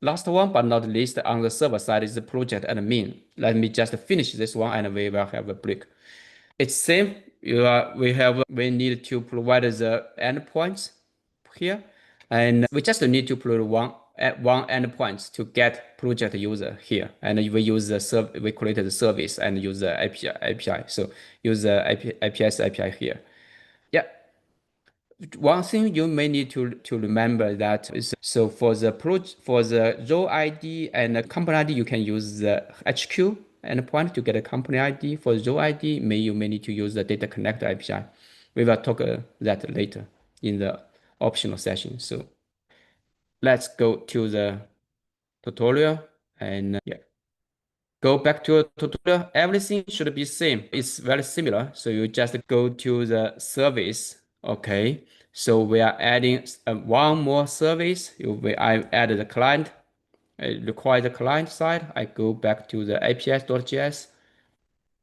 last one but not least on the server side is the project admin. Let me just finish this one and we will have a break. It's same. We need to provide the endpoints here, and we just need to provide one endpoint to get project user here, and we use the we create the service and use the API. So use the API's API here. Yeah. One thing you may need to remember that is so for the role ID and the company ID, you can use the HQ endpoint to get a company ID. For role ID, you may need to use the data connector API. We will talk that later in the optional session. So let's go to the tutorial and yeah. Go back to a tutorial. Everything should be same. It's very similar. So you just go to the service. Okay. So we are adding one more service. I added the client. I require the client side. I go back to the API.js,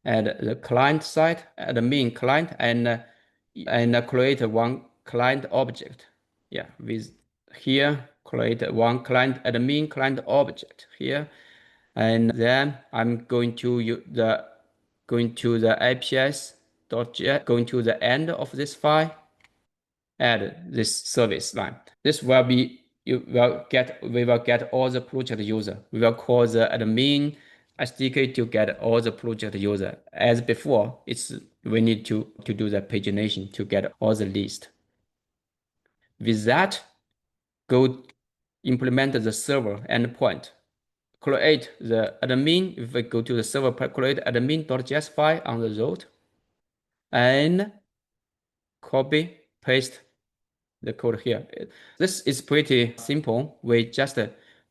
add the client side, add the main client, and create one client object. Yeah, with here create one client admin client object here. And then I'm going to the APIs.js, going to the end of this file, add this service line. This will be we will get all the project user. We will call the admin SDK to get all the project user. As before, we need to do the pagination to get all the list. With that, go implement the server endpoint. Create the admin. If we go to the server, create admin.js file on the root and copy, paste the code here. This is pretty simple. We just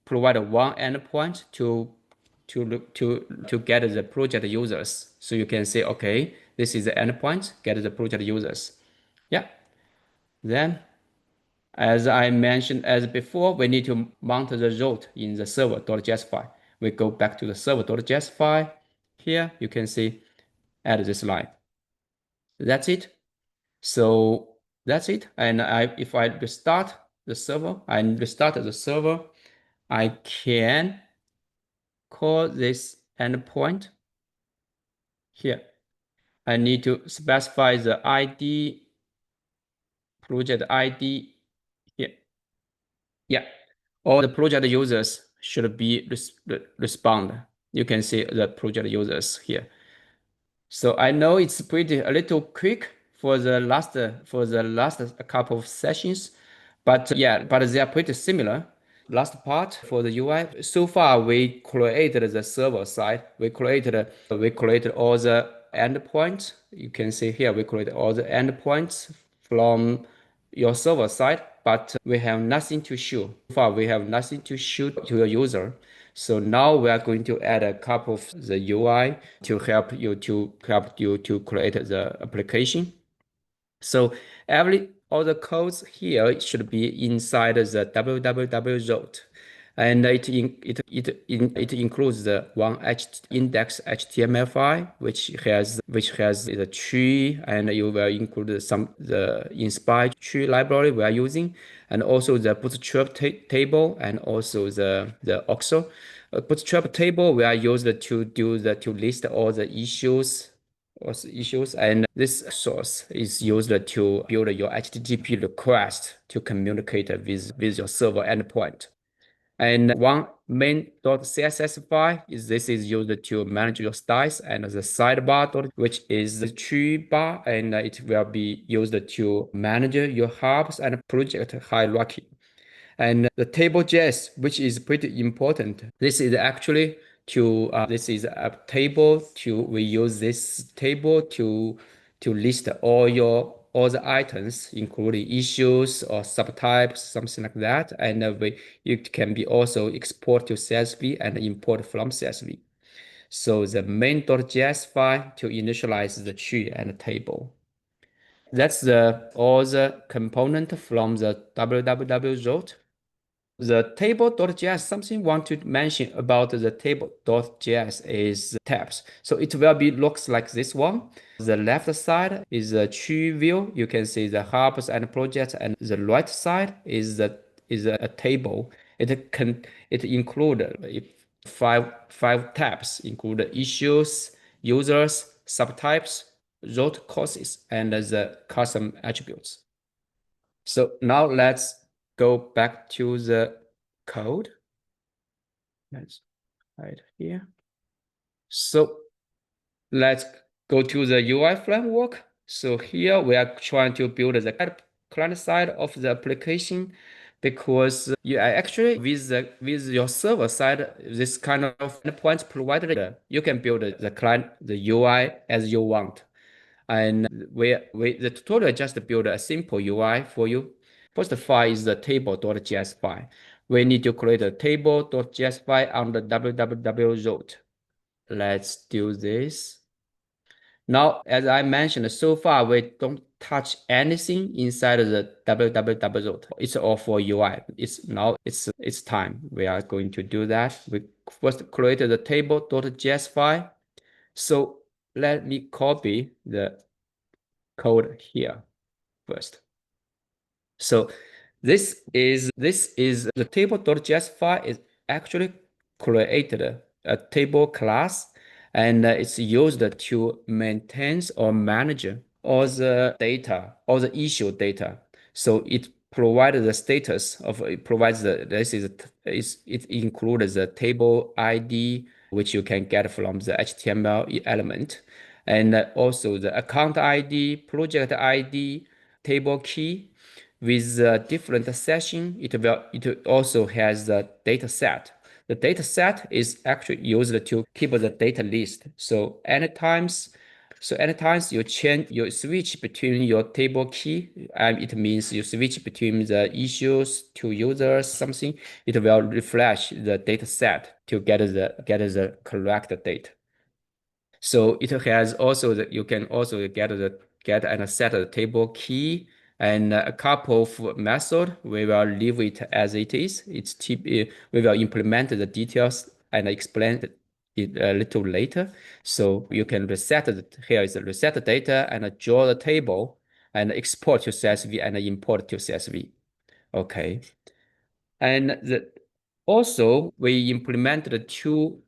provide one endpoint to get the project users. So you can say, okay, this is the endpoint, get the project users. Yeah. Then, as I mentioned as before, we need to mount the root in the server.js file. We go back to the server.js file. Here you can see add this line. That's it. So that's it. And if I restart the server, I can call this endpoint here. I need to specify the ID, project ID here. Yeah, all the project users should be respond. You can see the project users here. So I know it's a little quick for the last couple of sessions, but yeah, but they are pretty similar. Last part for the UI. So far, we created the server side. We created all the endpoints. You can see here we created all the endpoints from your server side, but we have nothing to show. So far, we have nothing to show to your user. So now we are going to add a couple of the UI to help you to create the application. So all the codes here should be inside the www root, and it includes the one index HTML file which has the tree, and you will include the inspire tree library we are using, and also the bootstrap table, and also the OXO. Bootstrap table we are used to list all the issues, and this source is used to build your HTTP request to communicate with your server endpoint. And one main.css file is used to manage your styles, and the sidebar which is the tree bar, and it will be used to manage your hubs and project hierarchy. And the table.js, which is pretty important. This is actually this is a table we use this table to list all the items, including issues or subtypes, something like that. And it can be also export to CSV and import from CSV. So the main.js file to initialize the tree and the table. That's all the component from the www root. The table.js, something I want to mention about the table.js is tabs. So it will looks like this one. The left side is a tree view. You can see the hubs and projects, and the right side is a table. it include five tabs, include issues, users, subtypes, root causes, and the custom attributes. So now let's go back to the code. Let's hide here. So let's go to the UI framework. So here we are trying to build the client side of the application because you are actually with your server side, this kind of endpoints provided, you can build the client, the UI as you want. And the tutorial just build a simple UI for you. First file is the table.js file. We need to create a table.js file on the www root. Let's do this. Now, as I mentioned, so far we don't touch anything inside the www root. It's all for UI. It's time. We are going to do that. We first create the table.js file. So let me copy the code here first. So this is the table.js file is actually created a table class, and it's used to maintain or manage all the data, all the issue data. So it provides the status of it provides the it includes the table ID which you can get from the HTML element, and also the account ID, project ID, table key. With a different session, it also has the data set. The data set is actually used to keep the data list. Anytime you switch between your table key, and it means you switch between the issues to users, something, it will refresh the data set to get the correct data. So it has also that you can also get and set the table key and a couple of method. We will leave it as it is. We will implement the details and explain it a little later. So you can here is the reset data and draw the table and export to CSV and import to CSV. Okay. And also we implemented two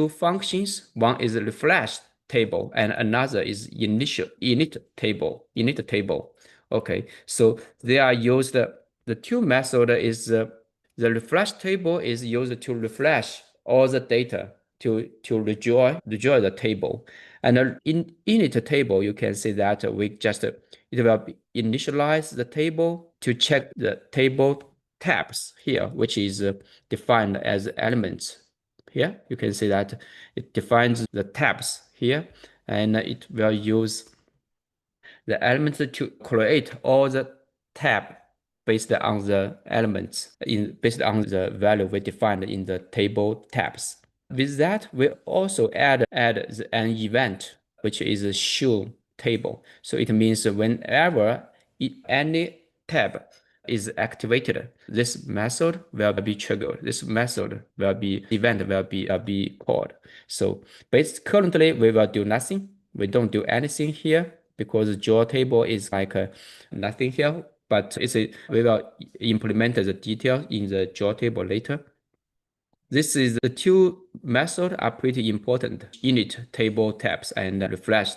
functions. One is a refresh table and another is init table. Okay, so they are used. The two method is the refresh table is used to refresh all the data to rejoin the table, and in init table you can see that we just it will initialize the table to check the table tabs here, which is defined as elements. Here you can see that it defines the tabs here, and it will use the elements to create all the tab based on the elements based on the value we defined in the table tabs. With that, we also add an event, which is a show table. So it means whenever any tab is activated, this method will be triggered. This method will be event will be called. So currently we will do nothing. We don't do anything here because draw table is like nothing here. But we will implement the detail in the draw table later. This is the two methods are pretty important. Init table tabs and refresh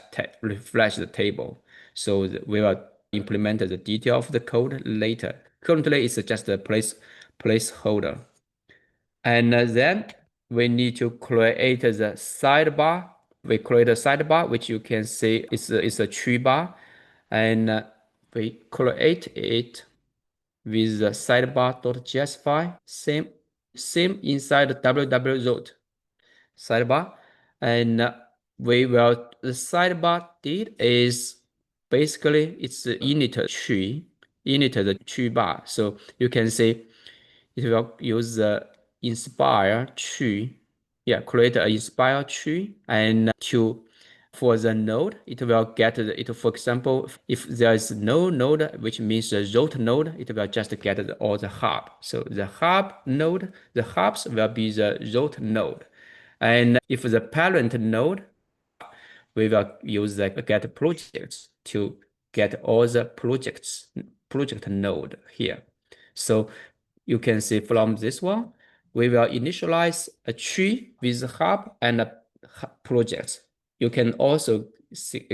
the table. So we will implement the detail of the code later. Currently, it's just a placeholder. And then we need to create the sidebar. We create a sidebar, which you can see is a tree bar. And we create it with the sidebar.js file, same inside www root sidebar. And the sidebar did is basically it's the init the tree bar. So you can see it will use the inspire tree. Yeah, create an inspire tree and for the node, it will get it. For example, if there is no node, which means the root node, it will just get all the hub. So the hubs will be the root node. And if the parent node, we will use the get projects to get all the project node here. So you can see from this one, we will initialize a tree with a hub and a project. You can also see,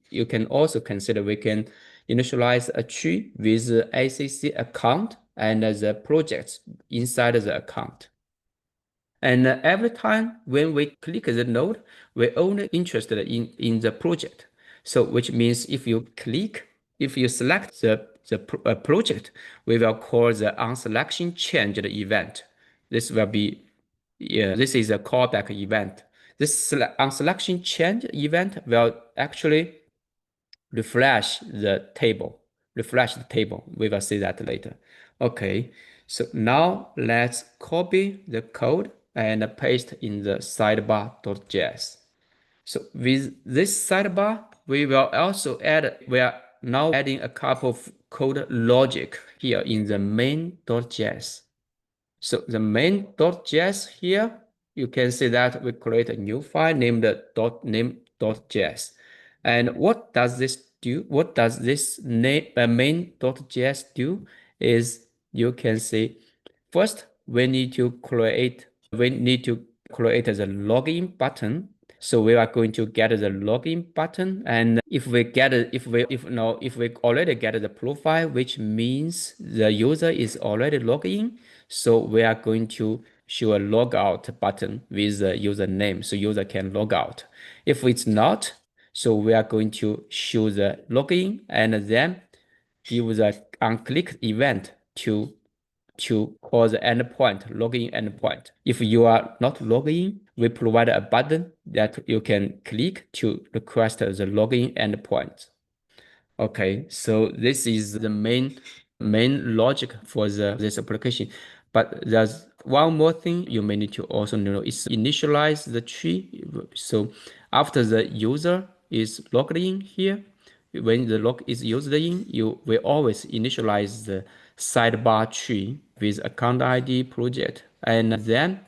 you can also consider we can initialize a tree with ACC account and the projects inside the account. And every time when we click the node, we're only interested in the project. So which means if you select the project, we will call the onSelection changed event. This will be, yeah, this is a callback event. This onSelection change event will actually refresh the table. We will see that later. Okay, so now let's copy the code and paste in the sidebar.js. So with this sidebar, we will also we are now adding a couple of code logic here in the main.js. So the main.js here, you can see that we create a new file named .name.js. And what does this do? What does this main.js do is you can see first we need to create the login button. So we are going to get the login button, and if we already get the profile, which means the user is already logged in, so we are going to show a logout button with the username, so user can log out. If it's not, so we are going to show the login and then give the onClick event to call the endpoint, login endpoint. If you are not logged in, we provide a button that you can click to request the login endpoint. Okay, so this is the main logic for this application. But there's one more thing you may need to also know is initialize the tree. So after the user is logged in here, when the log is used in, you will always initialize the sidebar tree with account ID project, and then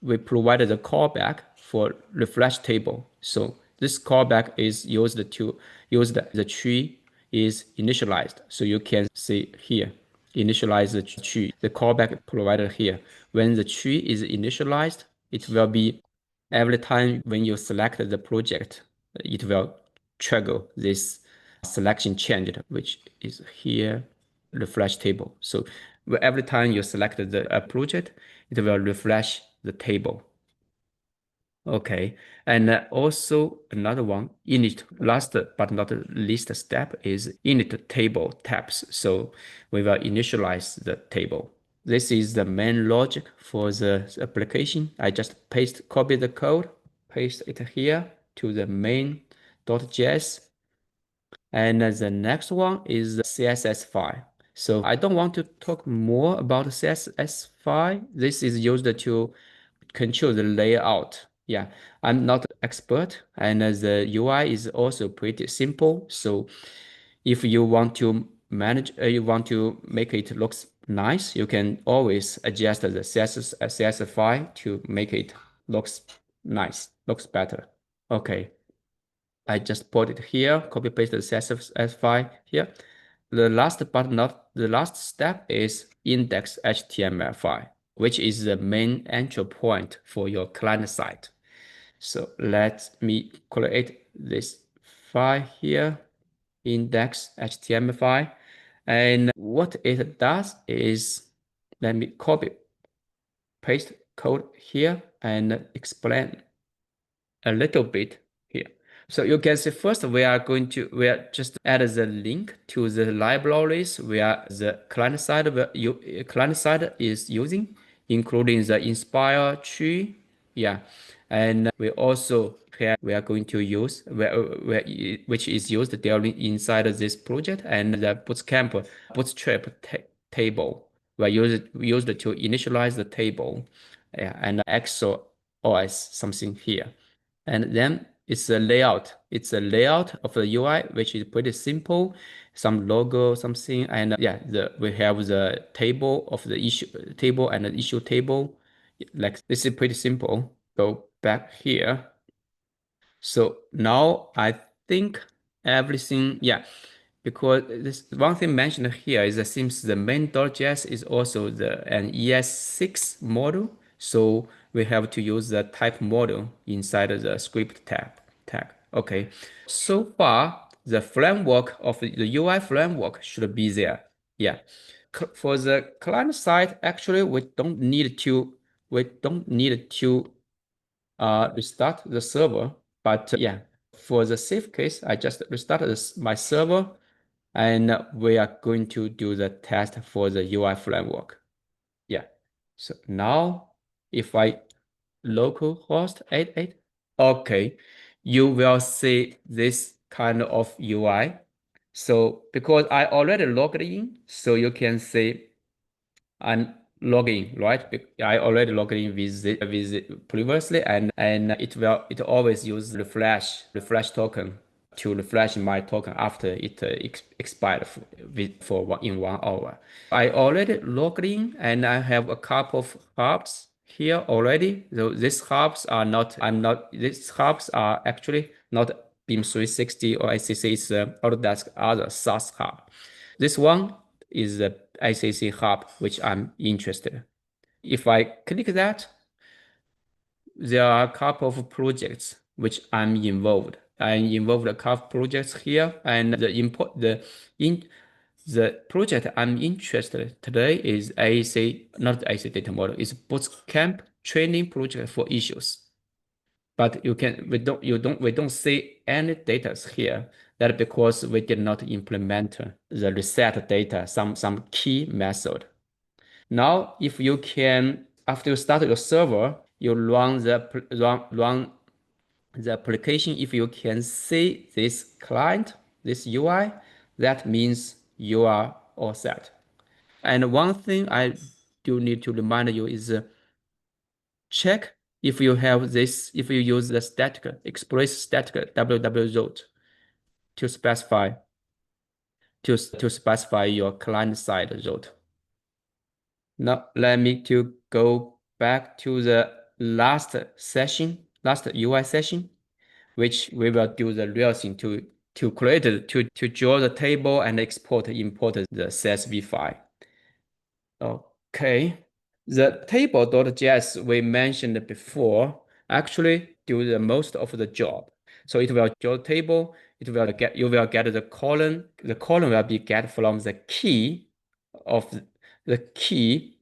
we provided the callback for refresh table. So this callback is used to use the tree is initialized. So you can see here, initialize the tree, the callback provided here. When the tree is initialized, it will be every time when you select the project, it will trigger this selection change, which is here, refresh table. So every time you select the project, it will refresh the table. Okay, and also another one, init, last but not least step is init table tabs. So we will initialize the table. This is the main logic for the application. I just copy the code, paste it here to the main.js. And the next one is the CSS file. So I don't want to talk more about CSS file. This is used to control the layout. Yeah, I'm not expert, and the UI is also pretty simple. So if you want to you want to make it looks nice, you can always adjust the CSS file to make it looks nice, looks better. Okay. I just put it here, copy paste the CSS file here. The last but not the last step is index HTML file, which is the main entry point for your client site. So let me create this file here, index HTML file. And what it does is, let me copy, paste code here and explain a little bit here. So you can see first we are just add the link to the libraries where the client side is using, including the inspire tree. Yeah. And we also we are going to use which is used during inside this project, and the bootstrap table were used to initialize the table. Yeah, and Excel OS something here. And then it's a layout. It's a layout of the UI, which is pretty simple. Some logo, something, and yeah, we have the table of the issue table and the issue table. Like this is pretty simple. Go back here. So now I think everything, yeah. because this one thing mentioned here is that since the main.js is also an ES6 model, so we have to use the type model inside of the script tag. Okay. So far, the framework of the UI framework should be there. Yeah. For the client side, actually, we don't need to restart the server. But yeah, for the safe case, I just restarted my server, and we are going to do the test for the UI framework. Yeah. So now if I localhost 88, okay, you will see this kind of UI. So because I already logged in, so you can see I'm logging, right? I already logged in with previously, and it always use refresh token to refresh my token after it expired in 1 hour. I already logged in, and I have a couple of hubs here already. So these hubs are not I'm not these hubs are actually not BIM 360 or ICC. It's Autodesk other SaaS hub. This one is the ICC hub, which I'm interested. If I click that, there are a couple of projects which I'm involved. I involved a couple of projects here, and the project I'm interested today is AAC, not AAC data model. It's bootcamp training project for issues. But we don't see any data here. That because we did not implement the reset data, some key method. Now, if you can, after you start your server, you run the application. If you can see this client, this UI, that means you are all set. And one thing I do need to remind you is check if you have this, if you use the static, express static www route to specify your client side route. Now let me to go back to the last UI session, which we will do the real thing to create to draw the table and import the CSV file. Okay. The table.js we mentioned before actually do the most of the job. So it will draw the table, you will get the column. The column will be get from the key of the key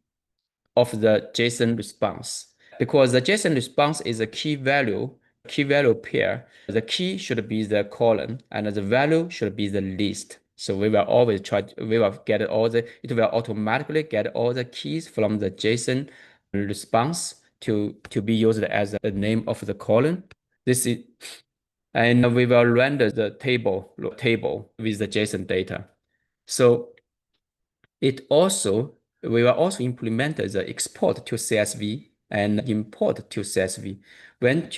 of the JSON response. Because the JSON response is a key value pair. The key should be the column and the value should be the list. So we will always we will get it will automatically get all the keys from the JSON response to be used as the name of the column. This is, and we will render the table with the JSON data. So we will also implement the export to CSV and import to CSV. When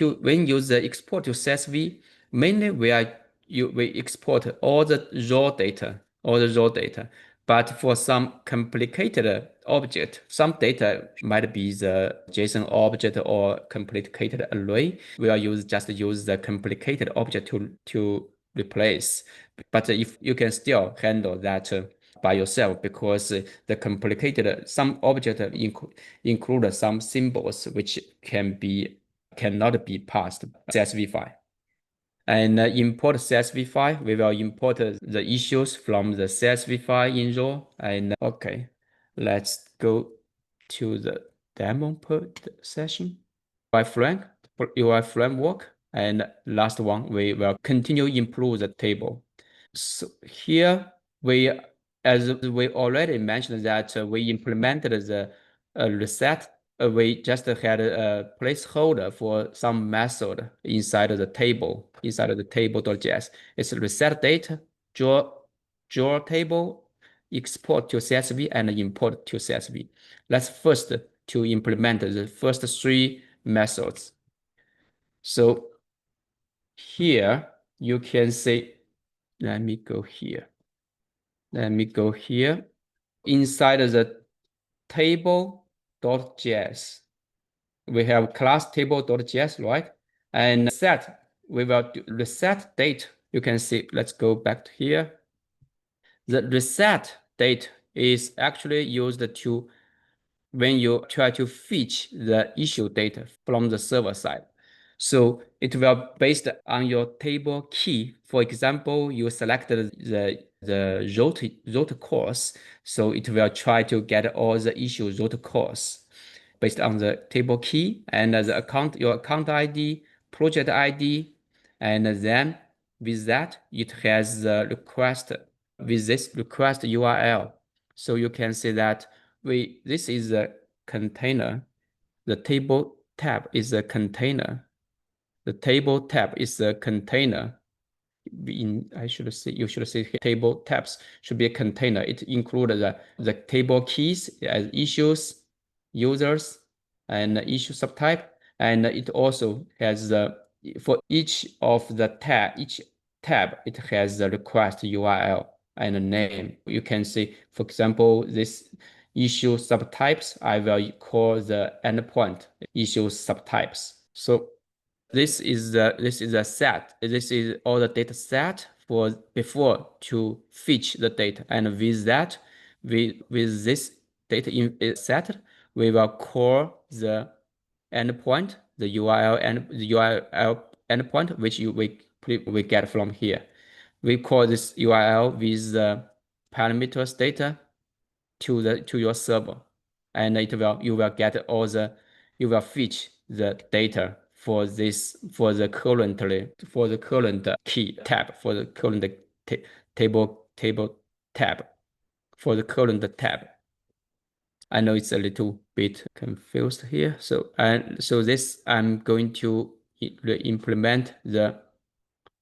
use the export to CSV, mainly we export all the raw data. But for some complicated object, some data might be the JSON object or complicated array. We will just use the complicated object to replace. But if you can still handle that by yourself, because some object include some symbols which cannot be passed CSV file. And import CSV file, we will import the issues from the CSV file in raw. And okay, let's go to the demo session. UI framework, and last one, we will continue improve the table. So here as we already mentioned that we implemented the reset. We just had a placeholder for some method inside of the table.js. It's reset date, draw table, export to CSV, and import to CSV. Let's first to implement the first three methods. So here you can see, let me go here. Inside of the table.js, we have class table.js, right? And we will do reset date. You can see, let's go back to here. The reset date is actually used to when you try to fetch the issue data from the server side. So it will based on your table key. For example, you selected the root cause, so it will try to get all the issue root cause based on the table key and the account, your account ID, project ID, and then with that, it has the request with this request URL. So you can see that this is a container. The table tab is a container. The table tab is a container. I should say, you should say table tabs should be a container. It includes the table keys as issues, users, and issue subtype. And it also has for each of the each tab, it has the request URL and a name. You can see, for example, this issue subtypes, I will call the endpoint issue subtypes. So this is a set. This is all the data set for before to fetch the data, and with that, with this data in set, we will call the endpoint, the URL and the URL endpoint, which we get from here. We call this URL with the parameters data to your server, and you will get all the you will fetch the data for this for the current key tab for the current table tab for the current tab. I know it's a little bit confused here. So this I'm going to implement the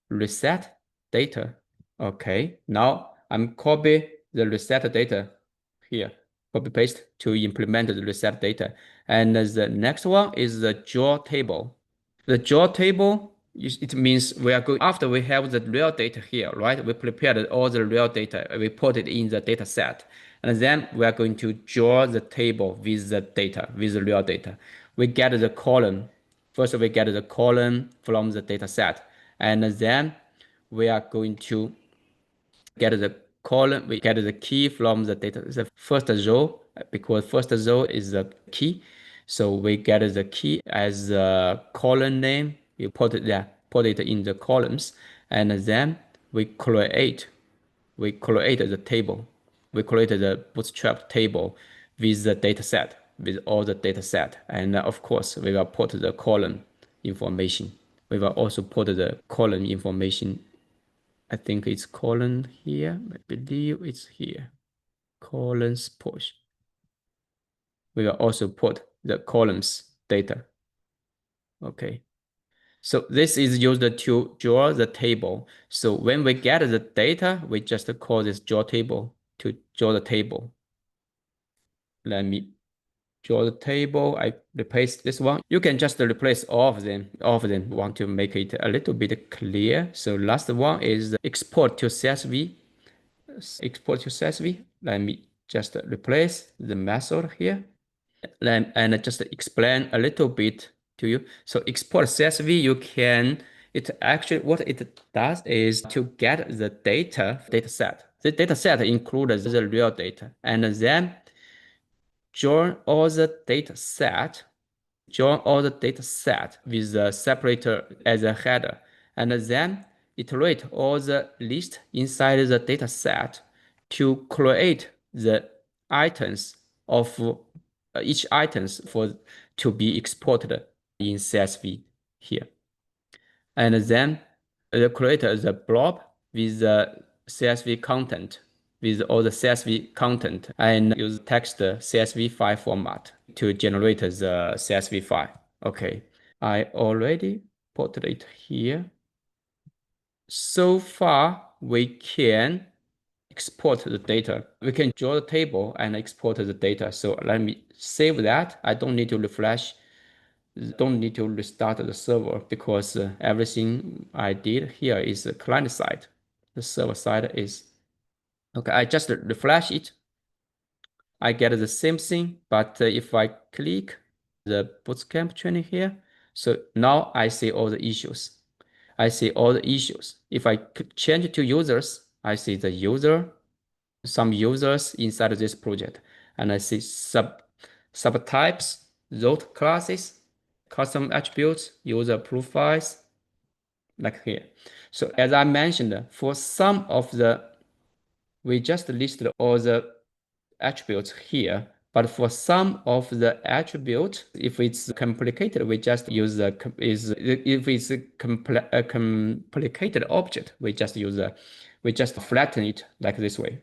reset data. Okay, now I'm copy the reset data here, copy paste to implement the reset data. And the next one is the draw table. The draw table, it means we are going, after we have the real data here, right? We prepared all the real data, we put it in the data set. And then we are going to draw the table with the data, with the real data. We get the column. First, we get the column from the data set. And then we are going to get the column, we get the key from the data, the first row, because first row is the key. So we get the key as a column name. You put it there, put it in the columns, and then we create the table. We created the bootstrap table with the data set, with all the data set. And of course, we will put the column information. We will also put the column information. I think it's colon here. I believe it's here. Colons push. We will also put the columns data. Okay. So this is used to draw the table. So when we get the data, we just call this draw table to draw the table. Let me draw the table. I replace this one. You can just replace all of them. All of them want to make it a little bit clear. So last one is export to CSV. Export to CSV. Let me just replace the method here. And just explain a little bit to you. So export CSV, you can, it actually, what it does is to get the data set. The data set includes the real data, and then join all the data set, with the separator as a header, and then iterate all the list inside the data set to create the items of each items for to be exported in CSV here. And then create the blob with the CSV content, with all the CSV content, and use text CSV file format to generate the CSV file. Okay, I already put it here. So far, we can export the data. We can draw the table and export the data. So let me save that. I don't need to refresh, don't need to restart the server because everything I did here is the client side. The server side is, okay, I just refresh it. I get the same thing, but if I click the bootcamp training here, so now I see all the issues. I see all the issues. If I change to users, I see the user, some users inside of this project, and I see subtypes, root classes, custom attributes, user profiles, like here. So as I mentioned, for some of we just listed all the attributes here, but for some of the attributes, if it's complicated, we just use if it's a complicated object, we just flatten it like this way.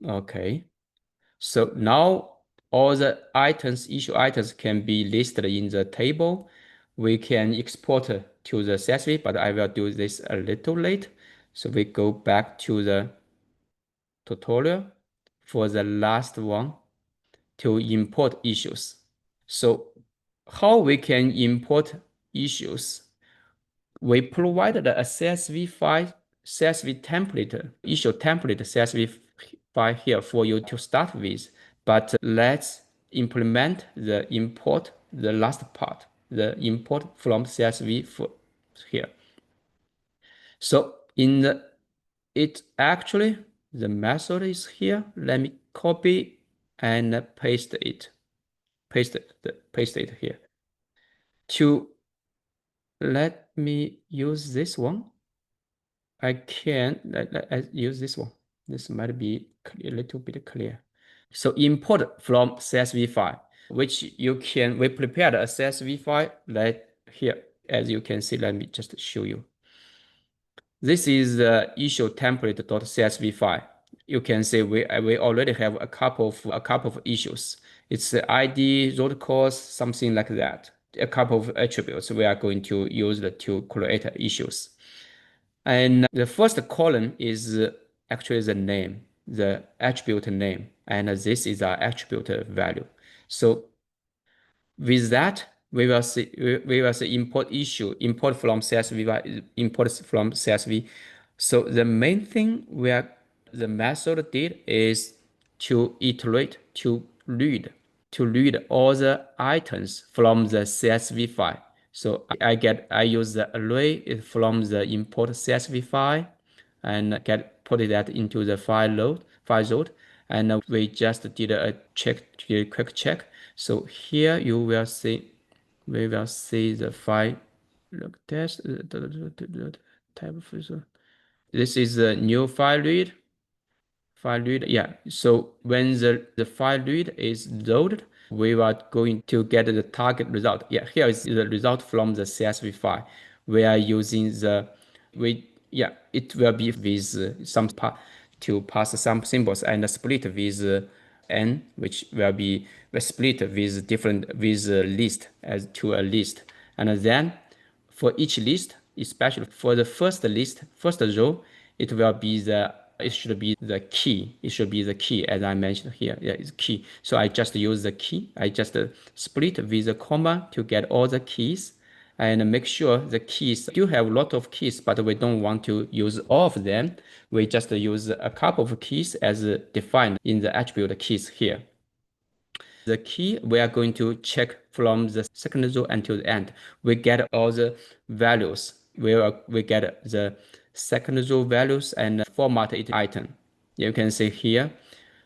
Okay. So now all the issue items can be listed in the table. We can export to the CSV, but I will do this a little late. So we go back to the tutorial for the last one to import issues. So how we can import issues? We provided a CSV file, CSV template, issue template CSV file here for you to start with. But let's implement the import, the last part, the import from CSV for here. So the method is here. Let me copy and paste it. Paste it here. Let me use this one. I can use this one. This might be a little bit clear. So import from CSV file, which we prepared a CSV file right here. As you can see, let me just show you. This is the issue template.csv file. You can see we already have a couple of issues. It's the ID, root cause, something like that. A couple of attributes we are going to use to create issues. And the first column is actually the name, the attribute name, and this is our attribute value. So with that, we will see import from CSV, import from CSV. So the main thing the method did is to read all the items from the CSV file. So I use the array from the import CSV file and put that into the file load, and we just did a quick check. So here you will see we will see the file look test type of. This is the new file read. Yeah. So when the file read is loaded, we are going to get the target result. Yeah, here is the result from the CSV file. We are using it will be with some to pass some symbols and split with n, which will be split with list as to a list, and then for each list, especially for the first row, it should be the key. It should be the key as I mentioned here. Yeah, it's key. So I just use the key. I just split with a comma to get all the keys and make sure the keys do have a lot of keys, but we don't want to use all of them. We just use a couple of keys as defined in the attribute keys here. The key we are going to check from the second row until the end. We get all the values. We get the second row values and format it item. You can see here.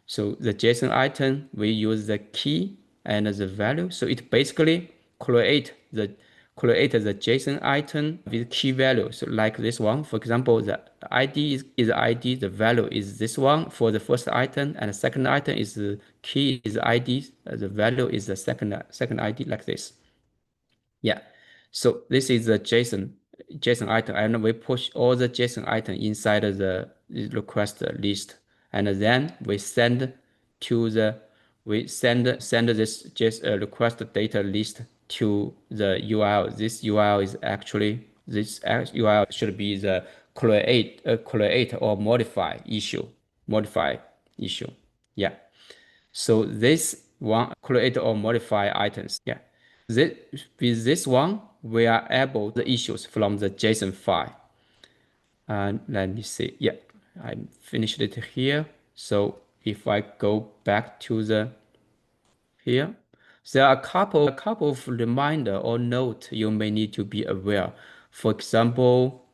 So the JSON item, we use the key and the value. So it basically create the JSON item with key value. So like this one, for example, the ID is ID, the value is this one for the first item, and the second item is the key is ID, the value is the second ID, like this. Yeah. So this is the JSON item, and we push all the JSON item inside the request list, and then we send this JSON request data list to the URL. This URL should be the create or modify issue. Yeah. So this one create or modify items. Yeah. With this one, we are able the issues from the JSON file. And let me see. Yeah, I finished it here. So if I go back to here, there are a couple of reminder or note you may need to be aware. For example,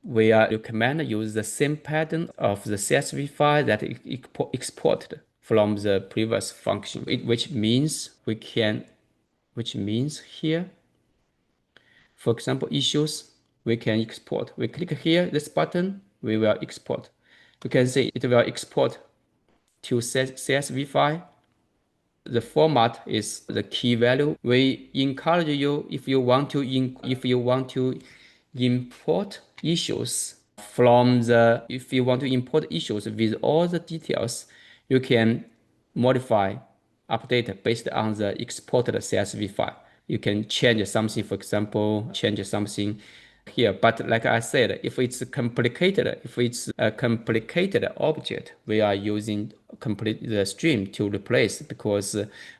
we recommend use the same pattern of the CSV file that exported from the previous function, which means here, for example, issues, we can export. We click here, this button, we will export. You can see it will export to CSV file. The format is the key value. We encourage you, if you want to import issues if you want to import issues with all the details, you can modify, update based on the exported CSV file. You can change something, for example, change something here. But like I said, if it's a complicated object, we are using complete the stream to replace, because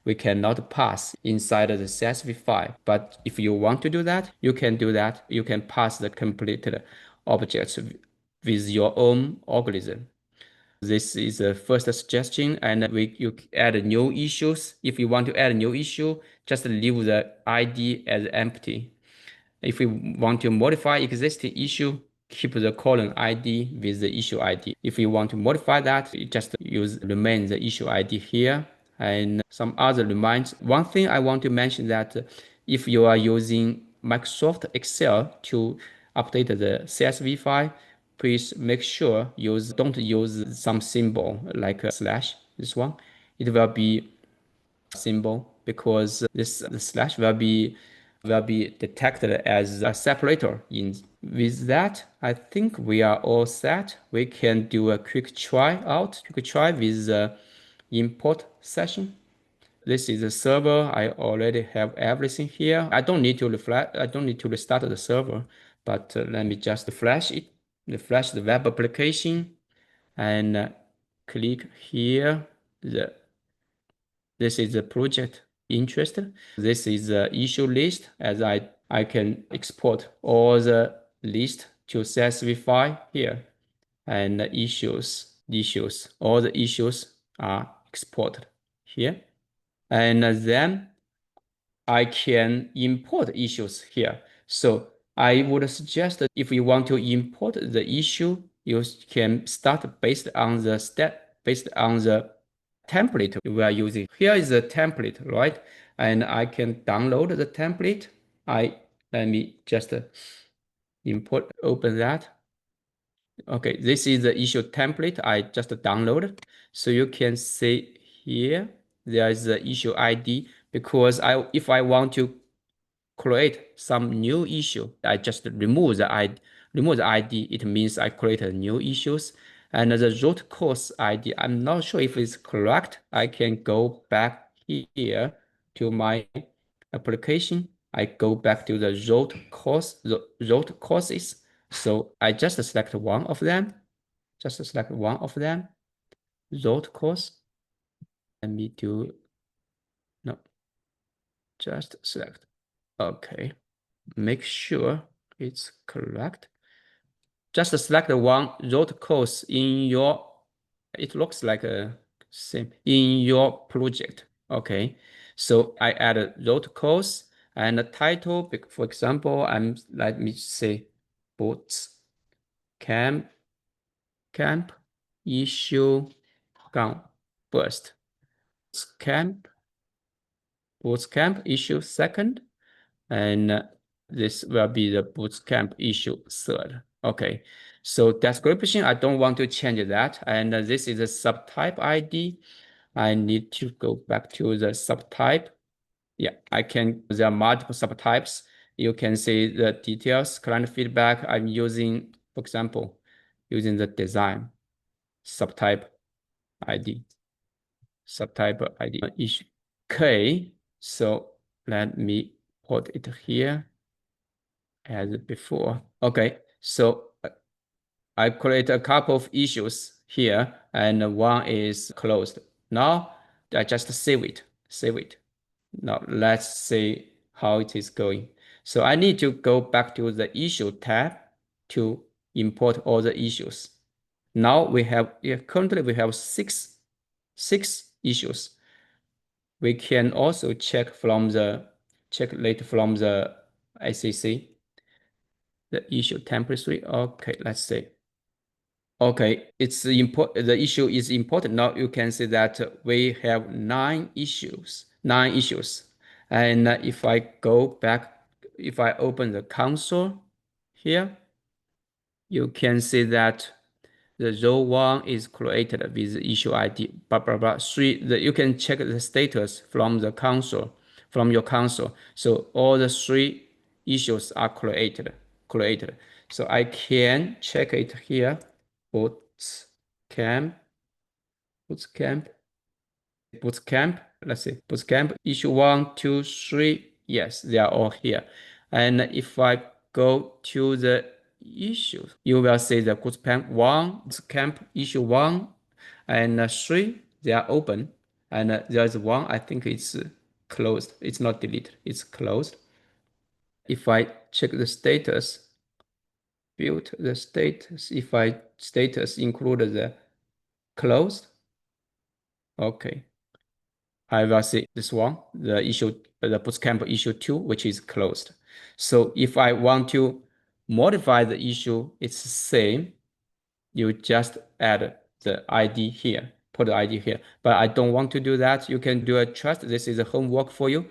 we cannot pass inside the CSV file. But if you want to do that, you can do that. You can pass the completed objects with your own algorithm. This is the first suggestion, and you add new issues. If you want to add a new issue, just leave the ID as empty. If we want to modify existing issue, keep the column ID with the issue ID. If you want to modify that, you just remain the issue ID here. And some other reminds. One thing I want to mention that if you are using Microsoft Excel to update the CSV file, please make sure don't use some symbol like a slash, this one. It will be symbol, because the slash will be detected as a separator. With that, I think we are all set. We can do a quick try with the import session. This is the server. I already have everything here. I don't need to restart the server, but let me just refresh the web application, and click here. This is the project interest. This is the issue list, as I can export all the list to CSV file here, and all the issues are exported here. And then I can import issues here. So I would suggest that if you want to import the issue, you can start based on the template we are using. Here is the template, right? And I can download the template. Let me just open that. Okay, this is the issue template I just downloaded. So you can see here, there is the issue ID, because if I want to create some new issue, I just remove the ID. It means I create new issues. And the root cause ID, I'm not sure if it's correct. I can go back here to my application. I go back to the root causes. So I just select one of them. Root cause. Let me do, no, just select. Okay. Make sure it's correct. Just select one root cause in your, it looks like a same in your project. Okay, so I add a root cause and the title. For example, let me say boots camp issue gun burst. Camp Bootcamp issue second, and this will be the Bootcamp issue third. Okay, so description, I don't want to change that. And this is a subtype ID. I need to go back to the subtype. Yeah, there are multiple subtypes. You can see the details, client feedback. I'm using, for example, using the design subtype ID. Issue. Okay, so let me put it here as before. Okay, so I create a couple of issues here, and one is closed. Now I just save it. Now let's see how it is going. So I need to go back to the issue tab to import all the issues. Now currently we have six issues. We can also check later from the ACC. the issue template 3. Okay, let's see. Okay, it's important. The issue is important. Now you can see that we have 9 issues. And if I go back, if I open the console here, you can see that the row 1 is created with the issue ID, blah, blah, blah. You can check the status from the console, from your console. So all the 3 issues are created. So I can check it here. Bootcamp, bootcamp, bootcamp. Let's see, bootcamp issue 1, 2, 3. Yes, they are all here. And if I go to the issues, you will see the bootcamp 1, bootcamp issue 1, and 3. They are open. And there's one, I think it's closed. It's not deleted, it's closed. If I check the status, build the status, if I status include the closed, okay, I will see this one, the bootcamp issue 2, which is closed. So if I want to modify the issue, it's the same. You just add the ID here, put the ID here. But I don't want to do that. You can do a trust. This is a homework for you.